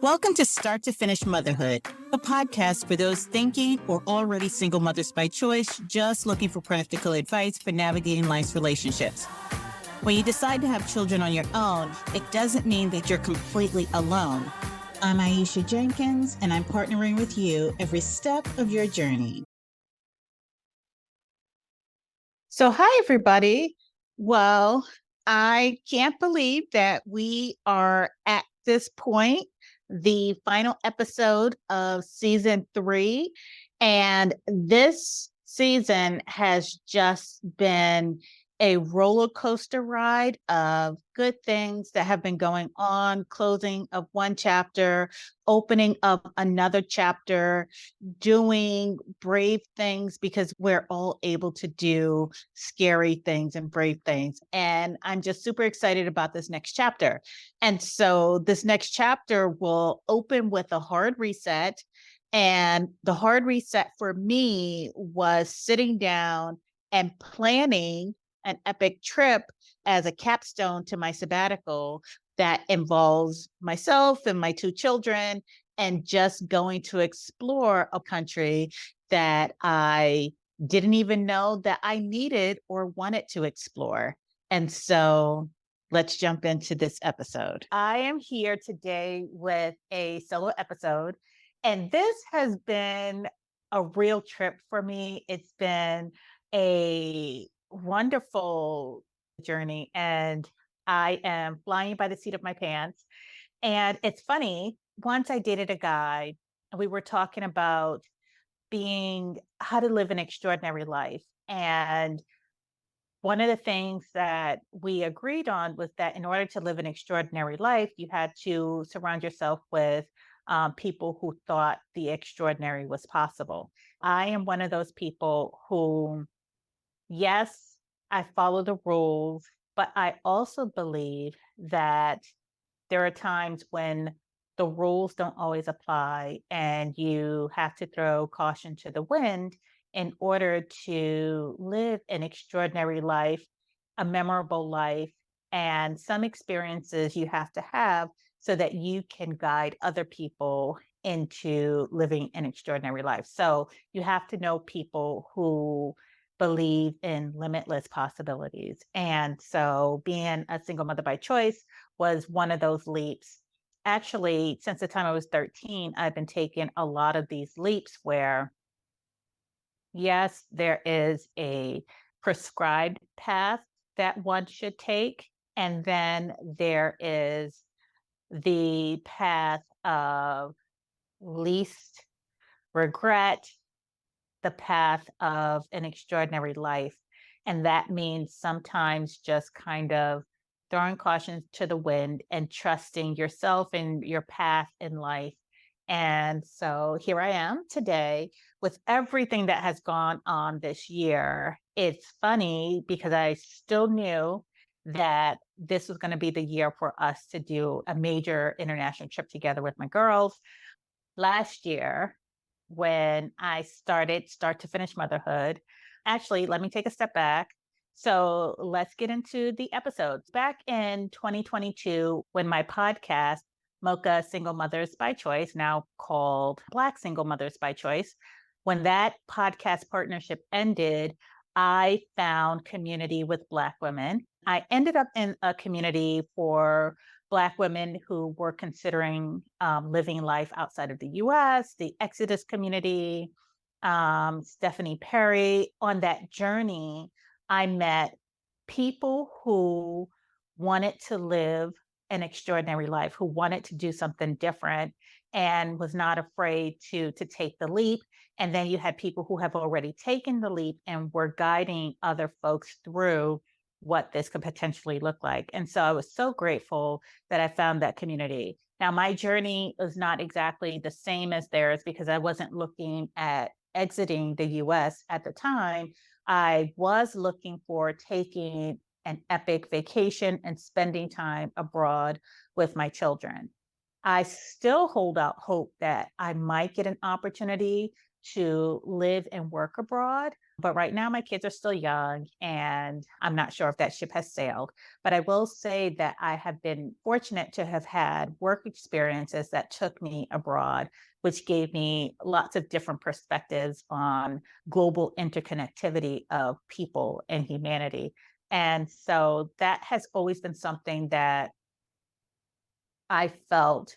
Welcome to Start to Finish Motherhood, a podcast for those thinking or already single mothers by choice, just looking for practical advice for navigating life's relationships. When you decide to have children on your own, it doesn't mean that you're completely alone. I'm Aisha Jenkins, and I'm partnering with you every step of your journey. So, hi, everybody. Well, I can't believe that we are at this point, the final episode of season 3. And this season has just been a roller coaster ride of good things that have been going on, closing of one chapter, opening up another chapter, doing brave things because we're all able to do scary things and brave things. And I'm just super excited about this next chapter. And so this next chapter will open with a hard reset. And the hard reset for me was sitting down and planning an epic trip as a capstone to my sabbatical that involves myself and my 2 children and just going to explore a country that I didn't even know that I needed or wanted to explore. And so let's jump into this episode. I am here today with a solo episode, and this has been a real trip for me. It's been a wonderful journey, and I am flying by the seat of my pants. And it's funny, once I dated a guy, and we were talking about how to live an extraordinary life. And one of the things that we agreed on was that in order to live an extraordinary life, you had to surround yourself with people who thought the extraordinary was possible. I am one of those people who, yes, I follow the rules, but I also believe that there are times when the rules don't always apply and you have to throw caution to the wind in order to live an extraordinary life, a memorable life, and some experiences you have to have so that you can guide other people into living an extraordinary life. So you have to know people who believe in limitless possibilities. And so being a single mother by choice was one of those leaps. Actually, since the time I was 13, I've been taking a lot of these leaps where, yes, there is a prescribed path that one should take. And then there is the path of least regret, the path of an extraordinary life. And that means sometimes just kind of throwing caution to the wind and trusting yourself and your path in life. And so here I am today with everything that has gone on this year. It's funny because I still knew that this was going to be the year for us to do a major international trip together with my girls. Last year, when I started Start to Finish Motherhood. Actually, let me take a step back. So let's get into the episodes. Back in 2022, when my podcast, Mocha Single Mothers by Choice, now called Black Single Mothers by Choice, when that podcast partnership ended, I found community with Black women. I ended up in a community for Black women who were considering living life outside of the US, the Exodus community, Stephanie Perry. On that journey, I met people who wanted to live an extraordinary life, who wanted to do something different and was not afraid to take the leap. And then you had people who have already taken the leap and were guiding other folks through what this could potentially look like. And so I was so grateful that I found that community. Now, my journey is not exactly the same as theirs because I wasn't looking at exiting the US at the time. I was looking for taking an epic vacation and spending time abroad with my children. I still hold out hope that I might get an opportunity to live and work abroad, But right now, my kids are still young, and I'm not sure if that ship has sailed. But I will say that I have been fortunate to have had work experiences that took me abroad, which gave me lots of different perspectives on global interconnectivity of people and humanity. And so that has always been something that I felt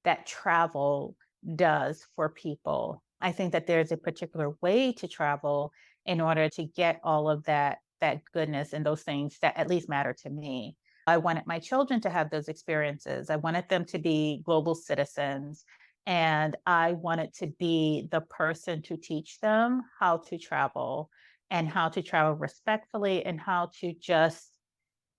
that travel does for people. I think that there's a particular way to travel in order to get all of that goodness and those things that at least matter to me. I wanted my children to have those experiences. I wanted them to be global citizens, and I wanted to be the person to teach them how to travel and how to travel respectfully and how to just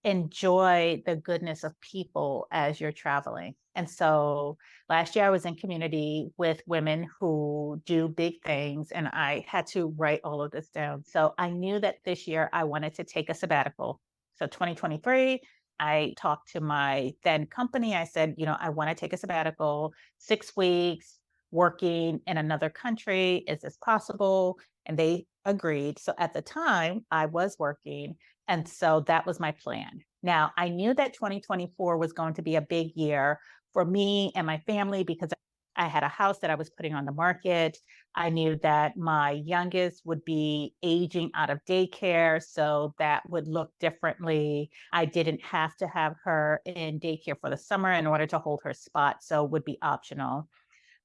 enjoy the goodness of people as you're traveling. And so last year I was in community with women who do big things, and I had to write all of this down. So I knew that this year I wanted to take a sabbatical. So 2023, I talked to my then company. I said, I want to take a sabbatical, 6 weeks working in another country. Is this possible? And they agreed. So at the time, I was working. And so that was my plan. Now, I knew that 2024 was going to be a big year for me and my family because I had a house that I was putting on the market. I knew that my youngest would be aging out of daycare, so that would look differently. I didn't have to have her in daycare for the summer in order to hold her spot, so it would be optional.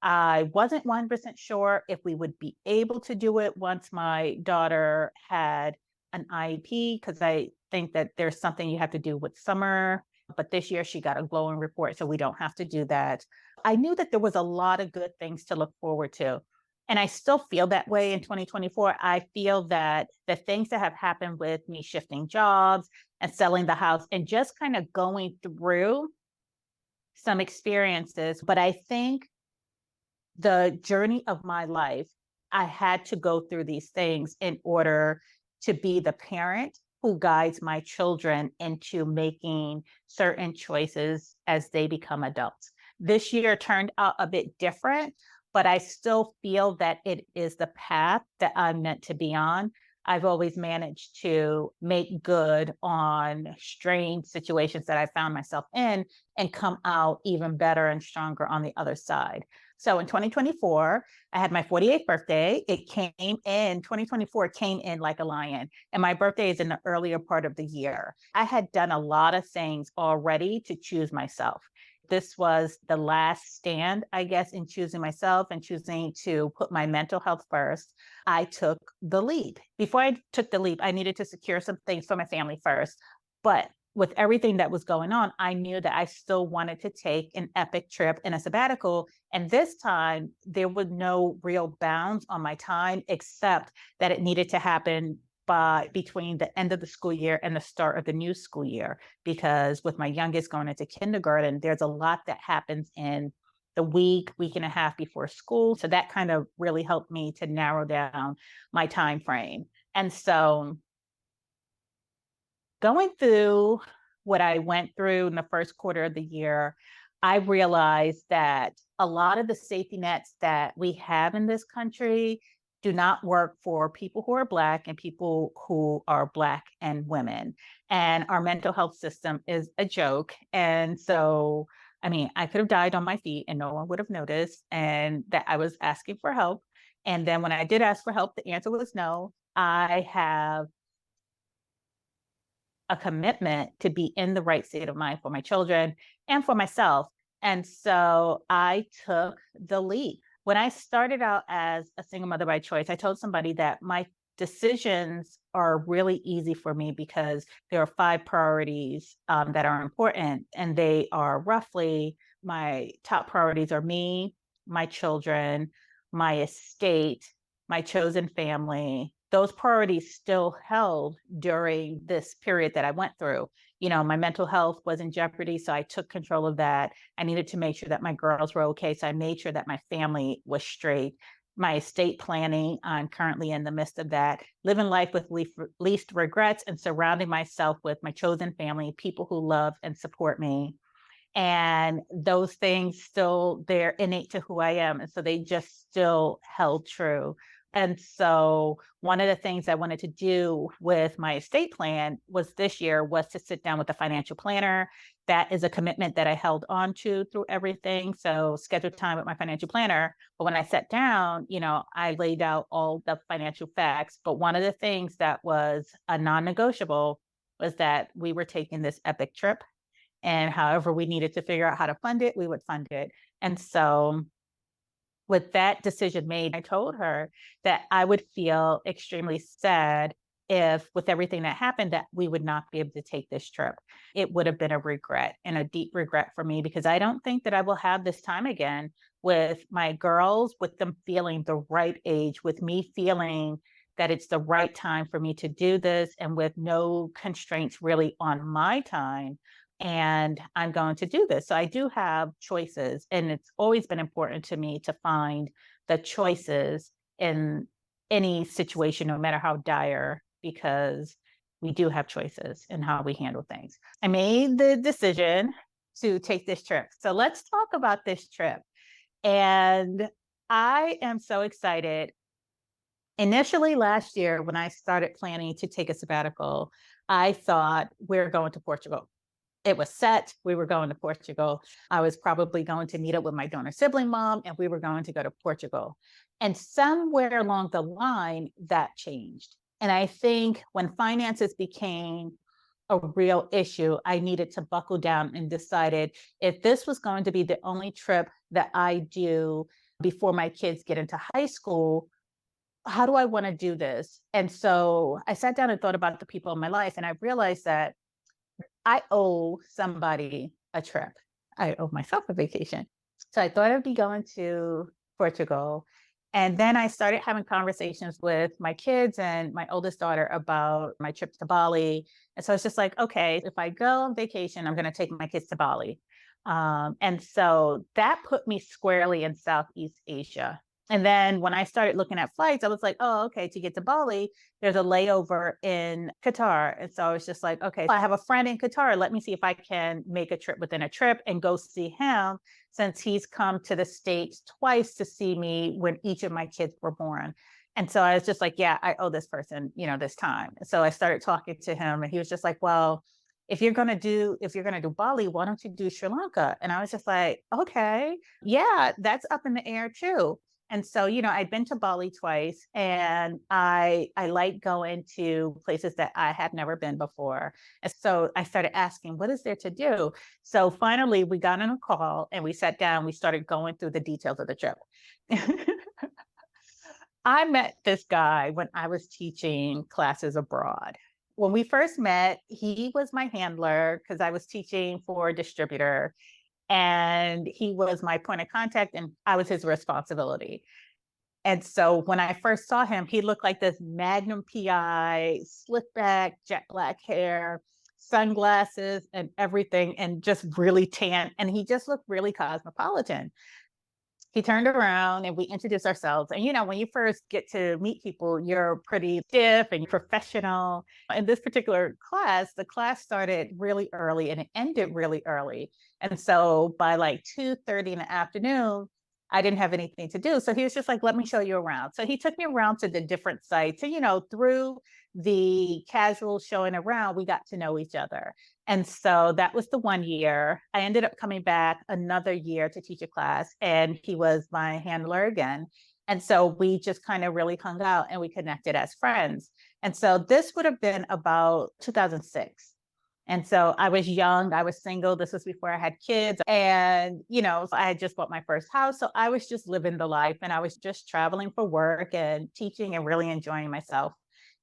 I wasn't 100% sure if we would be able to do it once my daughter had an IEP, because I think that there's something you have to do with summer. But this year she got a glowing report, so we don't have to do that. I knew that there was a lot of good things to look forward to. And I still feel that way in 2024. I feel that the things that have happened with me shifting jobs and selling the house and just kind of going through some experiences, but I think the journey of my life, I had to go through these things in order to be the parent who guides my children into making certain choices as they become adults. This year turned out a bit different, but I still feel that it is the path that I'm meant to be on. I've always managed to make good on strange situations that I found myself in and come out even better and stronger on the other side. So in 2024, I had my 48th birthday. 2024 came in like a lion. And my birthday is in the earlier part of the year. I had done a lot of things already to choose myself. This was the last stand, I guess, in choosing myself and choosing to put my mental health first. I took the leap. Before I took the leap, I needed to secure some things for my family first. But with everything that was going on, I knew that I still wanted to take an epic trip and a sabbatical. And this time, there was no real bounds on my time, except that it needed to happen by between the end of the school year and the start of the new school year. Because with my youngest going into kindergarten, there's a lot that happens in the week and a half before school. So that kind of really helped me to narrow down my time frame. And so going through what I went through in the first quarter of the year, I realized that a lot of the safety nets that we have in this country do not work for people who are Black and people who are Black and women. And our mental health system is a joke. And so, I mean, I could have died on my feet and no one would have noticed, and that I was asking for help. And then when I did ask for help, the answer was no. I have a commitment to be in the right state of mind for my children and for myself. And so I took the leap. When I started out as a single mother by choice, I told somebody that my decisions are really easy for me because there are 5 priorities that are important. And they are roughly my top priorities are me, my children, my estate, my chosen family. Those priorities still held during this period that I went through. My mental health was in jeopardy, so I took control of that. I needed to make sure that my girls were okay, so I made sure that my family was straight. My estate planning, I'm currently in the midst of that. Living life with least regrets and surrounding myself with my chosen family, people who love and support me. And those things still, they're innate to who I am. And so they just still held true. And so one of the things I wanted to do with my estate plan was this year was to sit down with a financial planner. That is a commitment that I held on to through everything. So scheduled time with my financial planner. But when I sat down, I laid out all the financial facts. But one of the things that was a non-negotiable was that we were taking this epic trip. And however we needed to figure out how to fund it, we would fund it. And so with that decision made, I told her that I would feel extremely sad if, with everything that happened, that we would not be able to take this trip. It would have been a regret and a deep regret for me because I don't think that I will have this time again with my girls, with them feeling the right age, with me feeling that it's the right time for me to do this and with no constraints really on my time, and I'm going to do this. So I do have choices, and it's always been important to me to find the choices in any situation, no matter how dire, because we do have choices in how we handle things. I made the decision to take this trip. So let's talk about this trip. And I am so excited. Initially last year, when I started planning to take a sabbatical, I thought we're going to Portugal. It was set. We were going to Portugal. I was probably going to meet up with my donor sibling mom, and we were going to go to Portugal. And somewhere along the line, that changed. And I think when finances became a real issue, I needed to buckle down and decided if this was going to be the only trip that I do before my kids get into high school, how do I want to do this? And so I sat down and thought about the people in my life, and I realized that I owe somebody a trip. I owe myself a vacation. So I thought I'd be going to Portugal. And then I started having conversations with my kids and my oldest daughter about my trip to Bali. And so it's just like, okay, if I go on vacation, I'm going to take my kids to Bali. And so that put me squarely in Southeast Asia. And then when I started looking at flights, I was like, oh, okay, to get to Bali, there's a layover in Qatar. And so I was just like, okay, I have a friend in Qatar. Let me see if I can make a trip within a trip and go see him, since he's come to the States twice to see me when each of my kids were born. And so I was just like, yeah, I owe this person, this time. So I started talking to him, and he was just like, well, if you're gonna do Bali, why don't you do Sri Lanka? And I was just like, okay, yeah, that's up in the air too. And so, I'd been to Bali twice, and I like going to places that I had never been before. And so I started asking, what is there to do? So finally we got on a call and we sat down, we started going through the details of the trip. I met this guy when I was teaching classes abroad. When we first met, he was my handler because I was teaching for a distributor, and he was my point of contact and I was his responsibility. And so when I first saw him, he looked like this Magnum PI, slick back, jet black hair, sunglasses and everything, and just really tan. And he just looked really cosmopolitan. He turned around and we introduced ourselves. And when you first get to meet people, you're pretty stiff and professional. In this particular class, the class started really early and it ended really early. And so by like 2:30 in the afternoon, I didn't have anything to do. So he was just like, let me show you around. So he took me around to the different sites. And, through the casual showing around, we got to know each other. And so that was the 1 year. I ended up coming back another year to teach a class, and he was my handler again. And so we just kind of really hung out and we connected as friends. And so this would have been about 2006. And so I was young, I was single. This was before I had kids. And, I had just bought my first house. So I was just living the life, and I was just traveling for work and teaching and really enjoying myself.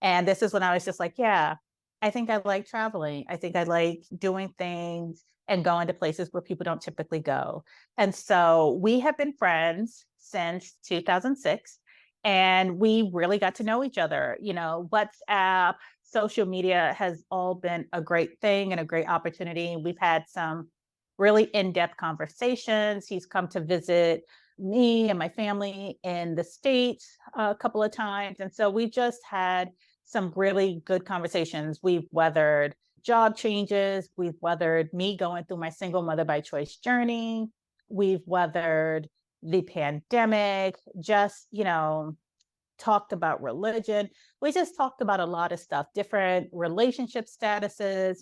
And this is when I was just like, yeah, I think I like traveling. I think I like doing things and going to places where people don't typically go. And so we have been friends since 2006, and we really got to know each other. WhatsApp, social media has all been a great thing and a great opportunity. We've had some really in-depth conversations. He's come to visit me and my family in the States a couple of times. And so we just had some really good conversations. We've weathered job changes. We've weathered me going through my single mother by choice journey. We've weathered the pandemic, just, talked about religion. We just talked about a lot of stuff, different relationship statuses.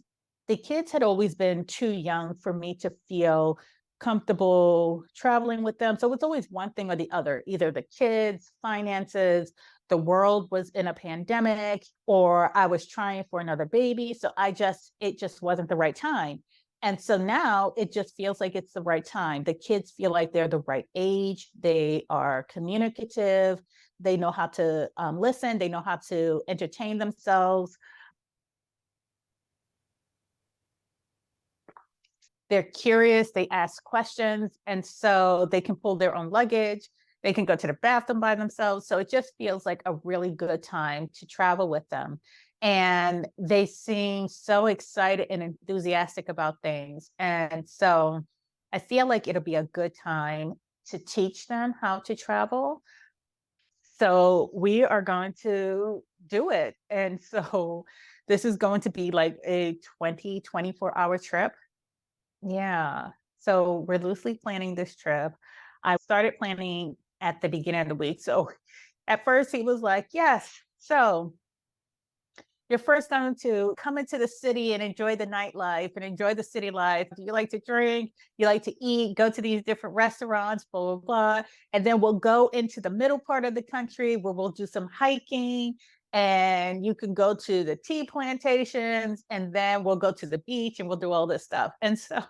The kids had always been too young for me to feel comfortable traveling with them. So it's always one thing or the other, either the kids, finances, the world was in a pandemic, or I was trying for another baby. So it just wasn't the right time. And so now it just feels like it's the right time. The kids feel like they're the right age. They are communicative. They know how to listen. They know how to entertain themselves. They're curious. They ask questions. And so they can pull their own luggage. They can go to the bathroom by themselves. So it just feels like a really good time to travel with them. And they seem so excited and enthusiastic about things. And so I feel like it'll be a good time to teach them how to travel. So we are going to do it. And so this is going to be like a 24-hour trip. Yeah. So we're loosely planning this trip. I started planning at the beginning of the week. So at first he was like, yes. So you're first going to come into the city and enjoy the nightlife and enjoy the city life. You like to drink, you like to eat, go to these different restaurants, blah, blah, blah. And then we'll go into the middle part of the country where we'll do some hiking, and you can go to the tea plantations, and then we'll go to the beach and we'll do all this stuff. And so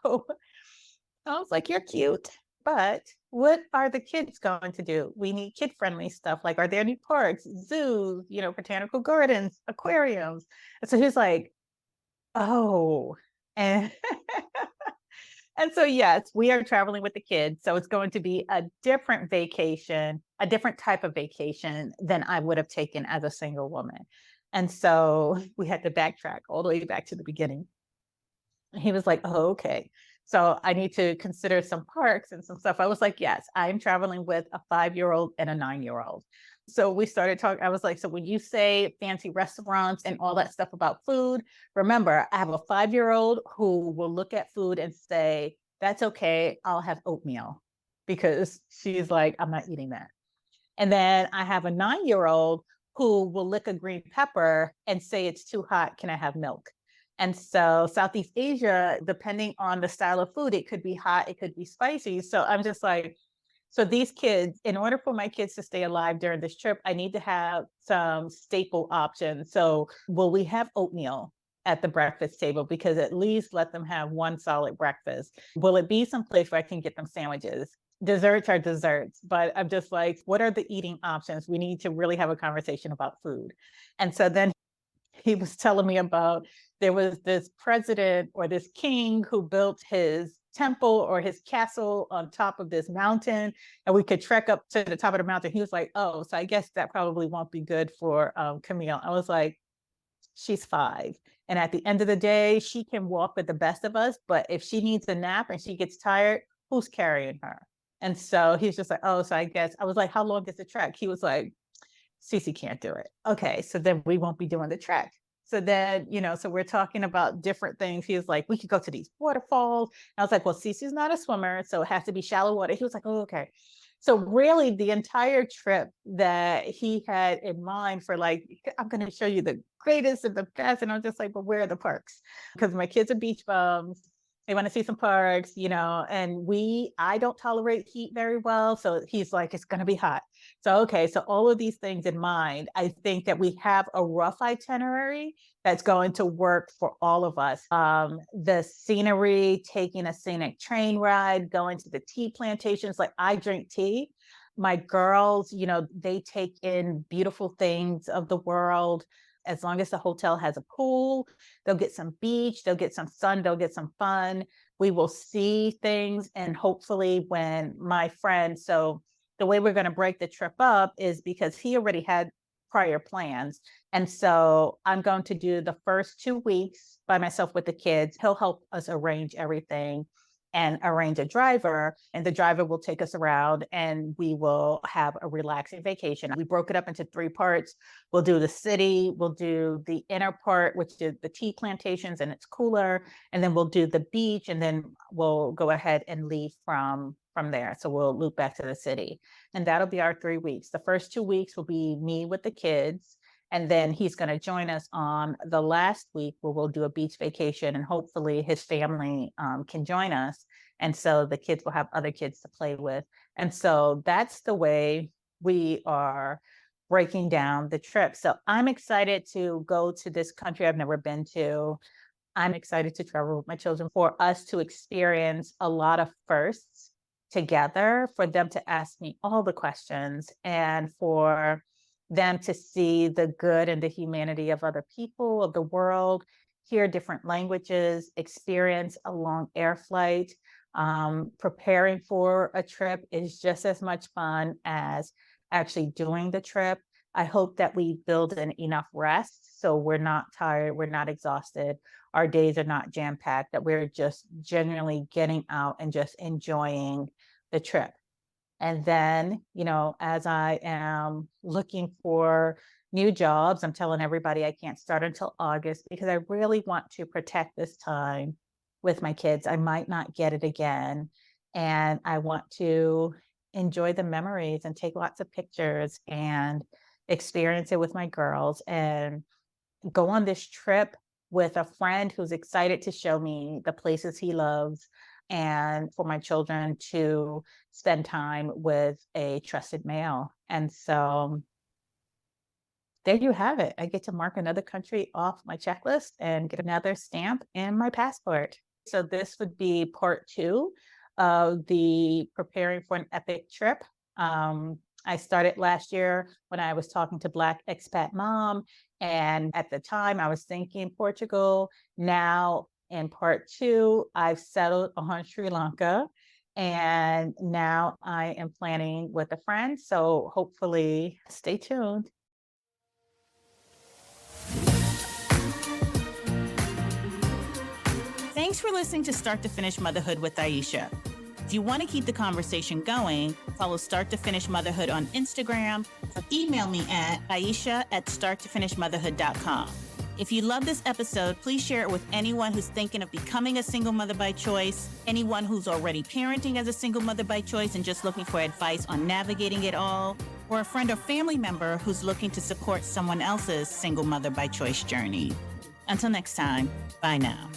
I was like, you're cute, but what are the kids going to do? We need kid friendly stuff. Like, are there any parks, zoos, botanical gardens, aquariums? And so he's like, oh, and and so yes, we are traveling with the kids. So it's going to be a different vacation, a different type of vacation than I would have taken as a single woman. And so we had to backtrack all the way back to the beginning. He was like, oh, okay. So I need to consider some parks and some stuff. I was like, yes, I'm traveling with a 5-year-old and a 9-year-old. So we started talking. I was like, so when you say fancy restaurants and all that stuff about food, remember, I have a 5-year-old who will look at food and say, that's okay, I'll have oatmeal, because she's like, I'm not eating that. And then I have a 9-year-old who will lick a green pepper and say, it's too hot, can I have milk? And so Southeast Asia, depending on the style of food, it could be hot, it could be spicy. So I'm just like, so these kids, in order for my kids to stay alive during this trip, I need to have some staple options. So will we have oatmeal at the breakfast table? Because at least let them have one solid breakfast. Will it be someplace where I can get them sandwiches? Desserts are desserts, but I'm just like, what are the eating options? We need to really have a conversation about food. And so then he was telling me about, there was this president or this king who built his temple or his castle on top of this mountain, and we could trek up to the top of the mountain. He was like, oh, so I guess that probably won't be good for Camille. I was like, she's 5. And at the end of the day, she can walk with the best of us. But if she needs a nap and she gets tired, who's carrying her? And so he's just like, oh, so I guess. I was like, how long is the trek? He was like, Cece can't do it. Okay, so then we won't be doing the trek. So then, so we're talking about different things. He was like, we could go to these waterfalls. And I was like, well, Cece's not a swimmer, so it has to be shallow water. He was like, oh, okay. So really the entire trip that he had in mind for, like, I'm going to show you the greatest and the best. And I'm just like, but where are the parks? Because my kids are beach bums. They want to see some parks, and I don't tolerate heat very well. So he's like, it's going to be hot. So, okay. So all of these things in mind, I think that we have a rough itinerary that's going to work for all of us. The scenery, taking a scenic train ride, going to the tea plantations. Like, I drink tea. My girls, they take in beautiful things of the world. As long as the hotel has a pool, they'll get some beach, they'll get some sun, they'll get some fun. We will see things. And hopefully when my friend, so the way we're going to break the trip up is because he already had prior plans. And so I'm going to do the first 2 weeks by myself with the kids. He'll help us arrange everything and arrange a driver, and the driver will take us around and we will have a relaxing vacation. We broke it up into 3 parts. We'll do the city, we'll do the inner part, which is the tea plantations and it's cooler, and then we'll do the beach, and then we'll go ahead and leave from from there. So we'll loop back to the city. And that'll be our 3 weeks. The first 2 weeks will be me with the kids. And then he's going to join us on the last week where we'll do a beach vacation. And hopefully his family can join us. And so the kids will have other kids to play with. And so that's the way we are breaking down the trip. So I'm excited to go to this country I've never been to. I'm excited to travel with my children, for us to experience a lot of firsts together, for them to ask me all the questions, and for them to see the good and the humanity of other people, of the world, hear different languages, experience a long air flight. Preparing for a trip is just as much fun as actually doing the trip. I hope that we build in enough rest so we're not tired, we're not exhausted, our days are not jam-packed, that we're just genuinely getting out and just enjoying the trip. And then, as I am looking for new jobs, I'm telling everybody I can't start until August because I really want to protect this time with my kids. I might not get it again. And I want to enjoy the memories and take lots of pictures and experience it with my girls and go on this trip with a friend who's excited to show me the places he loves, and for my children to spend time with a trusted male. And so there you have it. I get to mark another country off my checklist and get another stamp in my passport. So this would be part 2 of the preparing for an epic trip. I started last year when I was talking to Black expat mom. And at the time I was thinking Portugal. Now in part 2, I've settled on Sri Lanka. And now I am planning with a friend. So hopefully stay tuned. Thanks for listening to Start to Finish Motherhood with Aisha. If you want to keep the conversation going, follow Start to Finish Motherhood on Instagram, or email me at aisha@starttofinishmotherhood.com. If you love this episode, please share it with anyone who's thinking of becoming a single mother by choice, anyone who's already parenting as a single mother by choice and just looking for advice on navigating it all, or a friend or family member who's looking to support someone else's single mother by choice journey. Until next time, bye now.